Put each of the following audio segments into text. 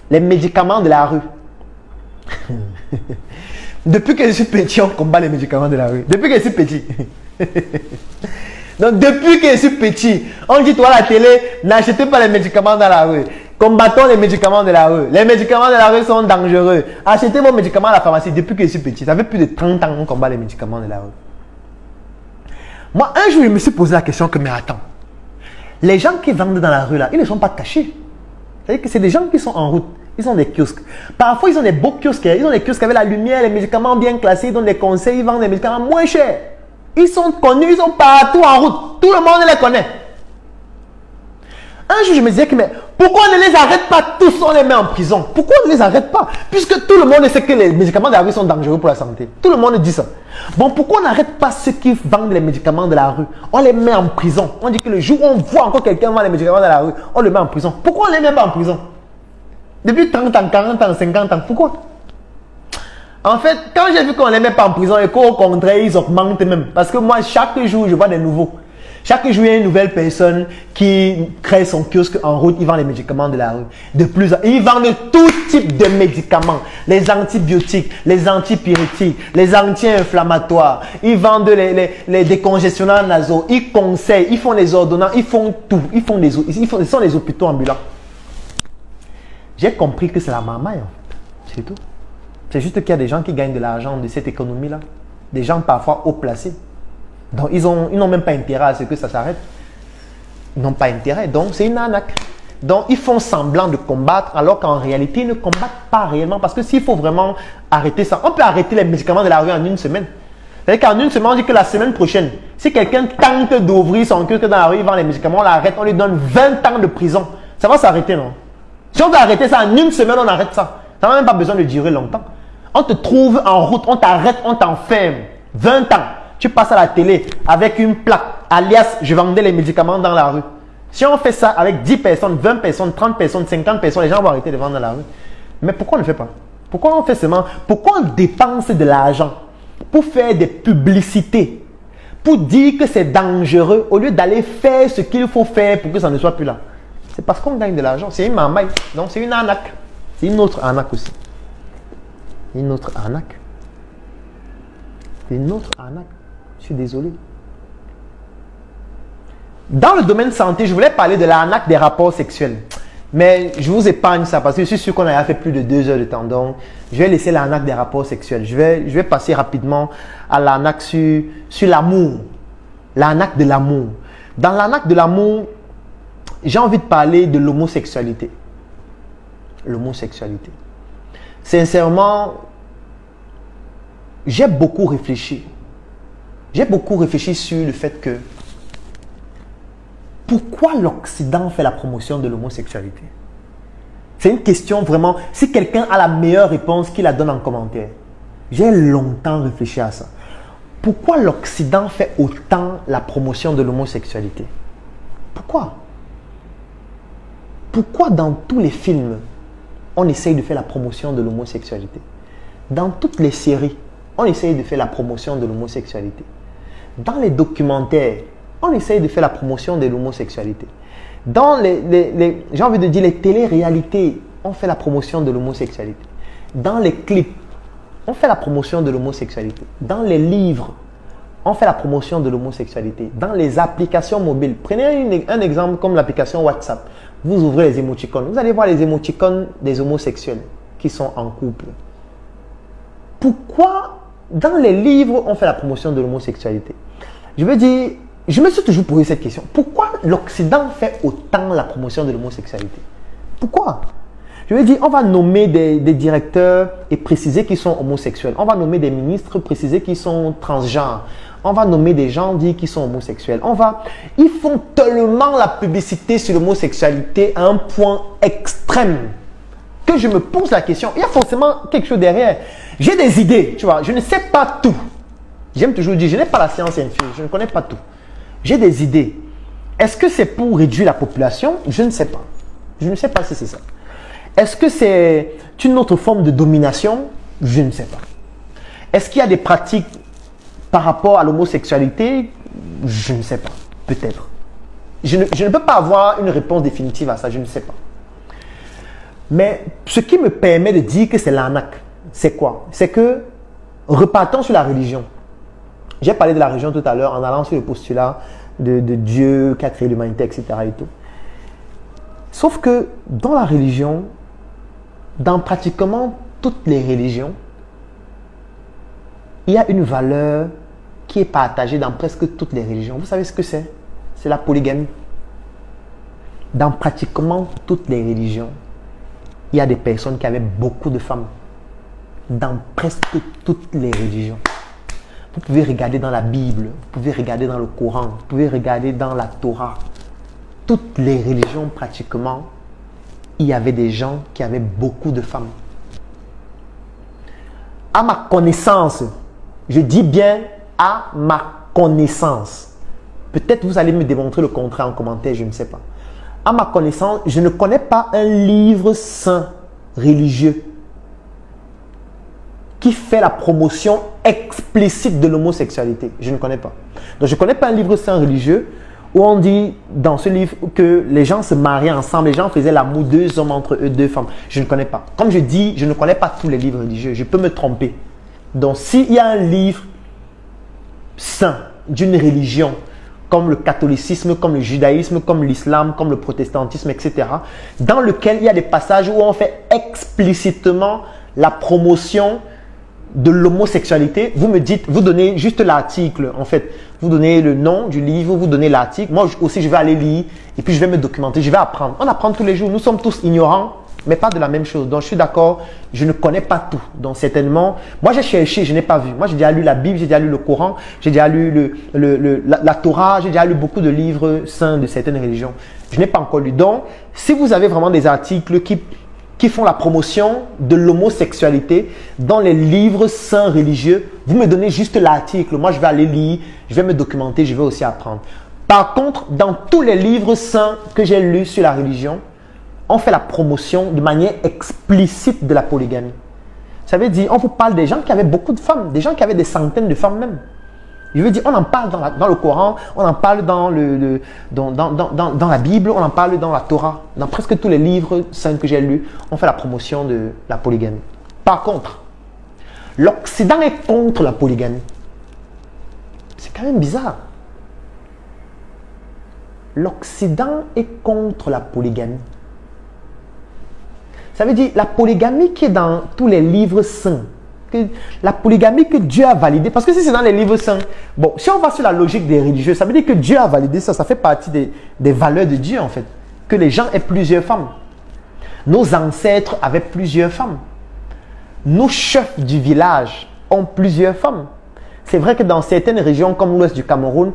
Les médicaments de la rue. Depuis que je suis petit, on combat les médicaments de la rue. Depuis que je suis petit. Donc, depuis que je suis petit, on dit, toi, à la télé, n'achetez pas les médicaments dans la rue. Combattons les médicaments de la rue. Les médicaments de la rue sont dangereux. Achetez vos médicaments à la pharmacie. Depuis que je suis petit, ça fait plus de 30 ans qu'on combat les médicaments de la rue. Moi, un jour, je me suis posé la question que, mais attends, les gens qui vendent dans la rue, là, ils ne sont pas cachés. C'est-à-dire que c'est des gens qui sont en route. Ils ont des kiosques. Parfois, ils ont des beaux kiosques. Ils ont des kiosques avec la lumière, les médicaments bien classés. Ils donnent des conseils. Ils vendent des médicaments moins chers. Ils sont connus. Ils sont partout en route. Tout le monde les connaît. Un jour, je me disais que, mais pourquoi on ne les arrête pas tous? On les met en prison. Pourquoi on ne les arrête pas? Puisque tout le monde sait que les médicaments de la rue sont dangereux pour la santé. Tout le monde dit ça. Bon, pourquoi on n'arrête pas ceux qui vendent les médicaments de la rue? On les met en prison. On dit que le jour où on voit encore quelqu'un vendre les médicaments de la rue, on le met en prison. Pourquoi on ne les met pas en prison? Depuis 30 ans, 40 ans, 50 ans, pourquoi? En fait, quand j'ai vu qu'on ne les met pas en prison et qu'au contraire, ils augmentent même. Parce que moi, chaque jour, je vois des nouveaux. Chaque jour, il y a une nouvelle personne qui crée son kiosque en route. Il vend les médicaments de la rue. De plus, ils vendent tout type de médicaments. Les antibiotiques, les antipyrétiques, les anti-inflammatoires. Ils vendent les décongestionnants nasaux. Ils conseillent, ils font les ordonnances, ils font tout. Ce sont les hôpitaux ambulants. J'ai compris que c'est la marmaille, en fait. C'est tout. C'est juste qu'il y a des gens qui gagnent de l'argent de cette économie-là. Des gens parfois haut placés. Donc, ils n'ont même pas intérêt à ce que ça s'arrête. Ils n'ont pas intérêt. Donc, c'est une arnaque. Donc, ils font semblant de combattre alors qu'en réalité, ils ne combattent pas réellement. Parce que s'il faut vraiment arrêter ça, on peut arrêter les médicaments de la rue en une semaine. C'est-à-dire qu'en une semaine, on dit que la semaine prochaine, si quelqu'un tente d'ouvrir son kiosque dans la rue, il vend les médicaments, on l'arrête, on lui donne 20 ans de prison. Ça va s'arrêter, non? Si on veut arrêter ça en une semaine, on arrête ça. Ça n'a même pas besoin de durer longtemps. On te trouve en route, on t'arrête, on t'enferme. 20 ans. Tu passes à la télé avec une plaque, alias, je vendais les médicaments dans la rue. Si on fait ça avec 10 personnes, 20 personnes, 30 personnes, 50 personnes, les gens vont arrêter de vendre dans la rue. Mais pourquoi on ne le fait pas? Pourquoi on fait seulement? Pourquoi on dépense de l'argent pour faire des publicités, pour dire que c'est dangereux, au lieu d'aller faire ce qu'il faut faire pour que ça ne soit plus là? C'est parce qu'on gagne de l'argent. C'est une marmaille. Donc, c'est une arnaque. C'est une autre arnaque aussi. Une autre arnaque. C'est une autre arnaque. Je suis désolé. Dans le domaine santé, je voulais parler de l'arnaque des rapports sexuels. Mais je vous épargne ça parce que je suis sûr qu'on a fait plus de 2 heures de temps. Donc, je vais laisser l'arnaque des rapports sexuels. Je vais passer rapidement à l'arnaque sur l'amour. L'arnaque de l'amour. Dans l'arnaque de l'amour, j'ai envie de parler de l'homosexualité. L'homosexualité. Sincèrement, j'ai beaucoup réfléchi. J'ai beaucoup réfléchi sur le fait que pourquoi l'Occident fait la promotion de l'homosexualité? C'est une question vraiment, si quelqu'un a la meilleure réponse, qu'il la donne en commentaire. J'ai longtemps réfléchi à ça. Pourquoi l'Occident fait autant la promotion de l'homosexualité? Pourquoi? Pourquoi dans tous les films, on essaye de faire la promotion de l'homosexualité? Dans toutes les séries, on essaye de faire la promotion de l'homosexualité. Dans les documentaires, on essaye de faire la promotion de l'homosexualité. Dans j'ai envie de dire les télé-réalités, on fait la promotion de l'homosexualité. Dans les clips, on fait la promotion de l'homosexualité. Dans les livres, on fait la promotion de l'homosexualité. Dans les applications mobiles, prenez un exemple comme l'application WhatsApp. Vous ouvrez les émoticônes. Vous allez voir les émoticônes des homosexuels qui sont en couple. Pourquoi dans les livres, on fait la promotion de l'homosexualité? Je veux dire, je me suis toujours posé cette question. Pourquoi l'Occident fait autant la promotion de l'homosexualité? Pourquoi? Je veux dire, on va nommer des directeurs et préciser qu'ils sont homosexuels. On va nommer des ministres, préciser qu'ils sont transgenres. On va nommer des gens, dire qu'ils sont homosexuels. Ils font tellement la publicité sur l'homosexualité à un point extrême que je me pose la question. Il y a forcément quelque chose derrière. J'ai des idées, tu vois. Je ne sais pas tout. J'aime toujours dire, je n'ai pas la science infuse. Je ne connais pas tout. J'ai des idées. Est-ce que c'est pour réduire la population? Je ne sais pas. Je ne sais pas si c'est ça. Est-ce que c'est une autre forme de domination? Je ne sais pas. Est-ce qu'il y a des pratiques par rapport à l'homosexualité? Je ne sais pas. Peut-être. Je ne peux pas avoir une réponse définitive à ça. Je ne sais pas. Mais ce qui me permet de dire que c'est l'arnaque, c'est quoi? C'est que, repartons sur la religion. J'ai parlé de la religion tout à l'heure en allant sur le postulat de Dieu qui a créé l'humanité, etc. et tout. Sauf que dans la religion, dans pratiquement toutes les religions, il y a une valeur qui est partagée dans presque toutes les religions. Vous savez ce que c'est? C'est la polygamie. Dans pratiquement toutes les religions, il y a des personnes qui avaient beaucoup de femmes. Dans presque toutes les religions. Vous pouvez regarder dans la Bible, vous pouvez regarder dans le Coran, vous pouvez regarder dans la Torah. Toutes les religions pratiquement, il y avait des gens qui avaient beaucoup de femmes. À ma connaissance, je dis bien à ma connaissance. Peut-être vous allez me démontrer le contraire en commentaire, je ne sais pas. À ma connaissance, je ne connais pas un livre saint religieux qui fait la promotion explicite de l'homosexualité. Je ne connais pas. Donc, je ne connais pas un livre saint religieux où on dit dans ce livre que les gens se mariaient ensemble, les gens faisaient l'amour, 2 hommes entre eux, 2 femmes. Je ne connais pas. Comme je dis, je ne connais pas tous les livres religieux. Je peux me tromper. Donc, s'il y a un livre saint d'une religion, comme le catholicisme, comme le judaïsme, comme l'islam, comme le protestantisme, etc., dans lequel il y a des passages où on fait explicitement la promotion de l'homosexualité, vous me dites, vous donnez juste l'article, en fait. Vous donnez le nom du livre, vous donnez l'article. Moi aussi, je vais aller lire et puis je vais me documenter, je vais apprendre. On apprend tous les jours. Nous sommes tous ignorants, mais pas de la même chose. Donc, je suis d'accord, je ne connais pas tout. Donc, certainement, moi, j'ai cherché, je n'ai pas vu. Moi, j'ai déjà lu la Bible, j'ai déjà lu le Coran, j'ai déjà lu la Torah, j'ai déjà lu beaucoup de livres saints de certaines religions. Je n'ai pas encore lu. Donc, si vous avez vraiment des articles qui font la promotion de l'homosexualité dans les livres saints religieux, vous me donnez juste l'article. Moi, je vais aller lire, je vais me documenter, je vais aussi apprendre. Par contre, dans tous les livres saints que j'ai lus sur la religion, on fait la promotion de manière explicite de la polygamie. Ça veut dire, on vous parle des gens qui avaient beaucoup de femmes, des gens qui avaient des centaines de femmes même. Je veux dire, on en parle dans le Coran, on en parle dans la Bible, on en parle dans la Torah. Dans presque tous les livres saints que j'ai lus, on fait la promotion de la polygamie. Par contre, l'Occident est contre la polygamie. C'est quand même bizarre. L'Occident est contre la polygamie. Ça veut dire la polygamie qui est dans tous les livres saints. La polygamie que Dieu a validée, parce que si c'est dans les livres saints, bon, si on va sur la logique des religieux, ça veut dire que Dieu a validé ça, ça fait partie des valeurs de Dieu en fait, que les gens aient plusieurs femmes. Nos ancêtres avaient plusieurs femmes. Nos chefs du village ont plusieurs femmes. C'est vrai que dans certaines régions comme l'ouest du Cameroun,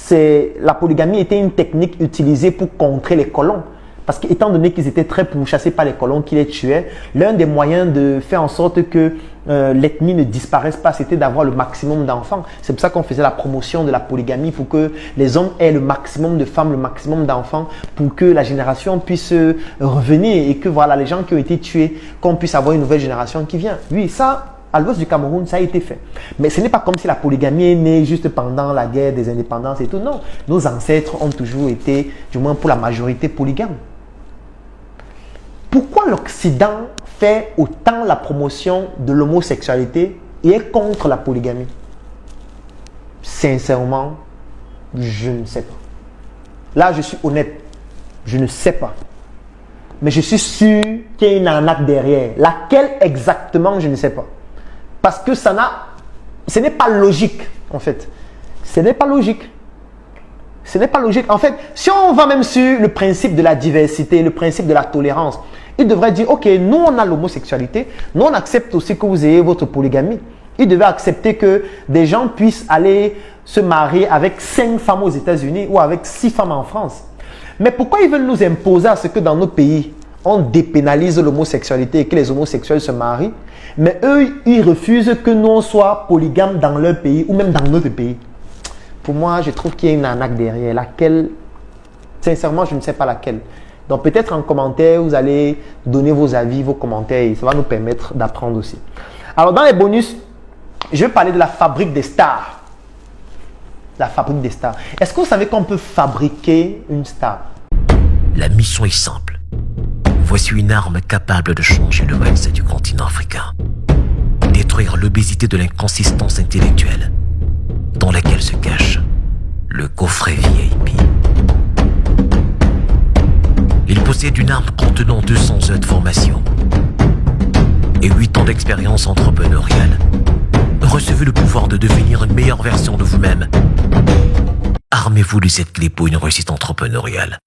la polygamie était une technique utilisée pour contrer les colons. Parce qu'étant donné qu'ils étaient très pourchassés par les colons qui les tuaient, l'un des moyens de faire en sorte que l'ethnie ne disparaisse pas, c'était d'avoir le maximum d'enfants. C'est pour ça qu'on faisait la promotion de la polygamie, pour que les hommes aient le maximum de femmes, le maximum d'enfants, pour que la génération puisse revenir et que voilà, les gens qui ont été tués, qu'on puisse avoir une nouvelle génération qui vient. Oui, ça, à l'ouest du Cameroun, ça a été fait. Mais ce n'est pas comme si la polygamie est née juste pendant la guerre des indépendances et tout. Non, nos ancêtres ont toujours été, du moins pour la majorité, polygames. Pourquoi l'Occident fait autant la promotion de l'homosexualité et est contre la polygamie? Sincèrement, je ne sais pas. Là, je suis honnête, je ne sais pas. Mais je suis sûr qu'il y a une arnaque derrière. Laquelle exactement, je ne sais pas. Parce que ce n'est pas logique, en fait. Ce n'est pas logique. Ce n'est pas logique. En fait, si on va même sur le principe de la diversité, le principe de la tolérance, il devrait dire, ok, nous on a l'homosexualité, nous on accepte aussi que vous ayez votre polygamie. Il devait accepter que des gens puissent aller se marier avec 5 femmes aux États-Unis ou avec 6 femmes en France. Mais pourquoi ils veulent nous imposer à ce que dans nos pays, on dépénalise l'homosexualité et que les homosexuels se marient, mais eux, ils refusent que nous on soit polygames dans leur pays ou même dans notre pays? Pour moi, je trouve qu'il y a une arnaque derrière, laquelle, sincèrement, je ne sais pas laquelle. Donc peut-être en commentaire, vous allez donner vos avis, vos commentaires et ça va nous permettre d'apprendre aussi. Alors dans les bonus, je vais parler de la fabrique des stars. La fabrique des stars. Est-ce que vous savez qu'on peut fabriquer une star? La mission est simple. Voici une arme capable de changer le mindset du continent africain. Détruire l'obésité de l'inconsistance intellectuelle dans laquelle se cache le coffret VIP. Il possède une arme contenant 200 heures de formation et 8 ans d'expérience entrepreneuriale. Recevez le pouvoir de devenir une meilleure version de vous-même. Armez-vous de cette clé pour une réussite entrepreneuriale.